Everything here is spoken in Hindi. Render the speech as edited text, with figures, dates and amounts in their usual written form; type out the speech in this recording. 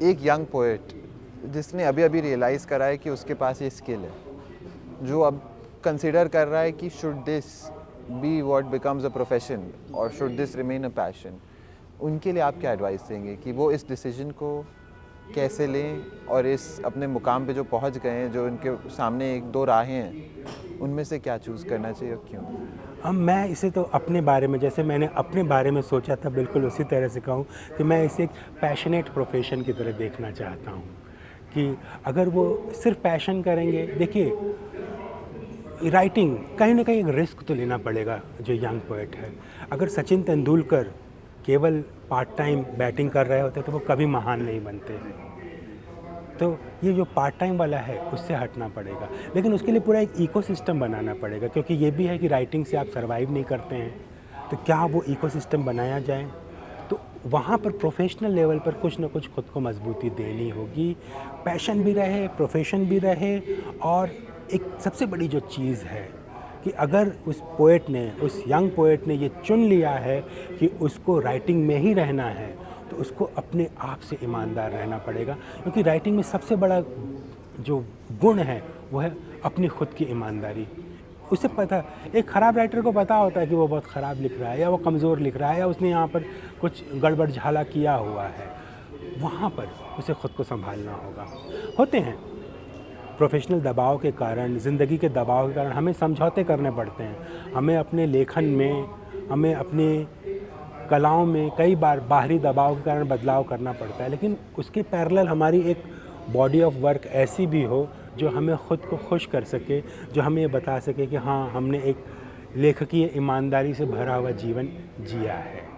एक यंग पोएट जिसने अभी अभी रियलाइज़ करा है कि उसके पास ये स्किल है, जो अब कंसिडर कर रहा है कि should this be what becomes a profession और should this remain a passion, उनके लिए आप क्या एडवाइस देंगे कि वो इस डिसीजन को कैसे लें और इस अपने मुकाम पे जो पहुंच गए हैं, जो उनके सामने एक दो राहें हैं, उनमें से क्या चूज़ करना चाहिए और क्यों? अब मैं इसे तो अपने बारे में, जैसे मैंने अपने बारे में सोचा था, बिल्कुल उसी तरह से कहूँ कि मैं इसे एक पैशनेट प्रोफेशन की तरह देखना चाहता हूँ कि अगर वो सिर्फ पैशन करेंगे, देखिए राइटिंग कहीं ना कहीं एक रिस्क तो लेना पड़ेगा जो यंग पोएट है। अगर सचिन तेंदुलकर केवल पार्ट टाइम बैटिंग कर रहे होते तो वो कभी महान नहीं बनते। तो ये जो पार्ट टाइम वाला है उससे हटना पड़ेगा, लेकिन उसके लिए पूरा एक इकोसिस्टम बनाना पड़ेगा, क्योंकि ये भी है कि राइटिंग से आप सर्वाइव नहीं करते हैं, तो क्या वो इकोसिस्टम बनाया जाए। तो वहाँ पर प्रोफेशनल लेवल पर कुछ ना कुछ खुद को मजबूती देनी होगी, पैशन भी रहे, प्रोफेशन भी रहे। और एक सबसे बड़ी जो चीज़ है कि अगर उस पोएट ने, उस यंग पोएट ने ये चुन लिया है कि उसको राइटिंग में ही रहना है, तो उसको अपने आप से ईमानदार रहना पड़ेगा, क्योंकि राइटिंग में सबसे बड़ा जो गुण है वो है अपनी खुद की ईमानदारी। उसे पता, एक ख़राब राइटर को पता होता है कि वो बहुत ख़राब लिख रहा है या वो कमज़ोर लिख रहा है या उसने यहाँ पर कुछ गड़बड़ झाला किया हुआ है, वहाँ पर उसे खुद को संभालना होगा। होते हैं प्रोफेशनल दबाव के कारण, ज़िंदगी के दबाव के कारण हमें समझौते करने पड़ते हैं, हमें अपने लेखन में, हमें अपने कलाओं में कई बार बाहरी दबाव के कारण बदलाव करना पड़ता है, लेकिन उसके पैरेलल हमारी एक बॉडी ऑफ वर्क ऐसी भी हो जो हमें ख़ुद को खुश कर सके, जो हमें ये बता सके कि हाँ, हमने एक लेखकीय ईमानदारी से भरा हुआ जीवन जिया है।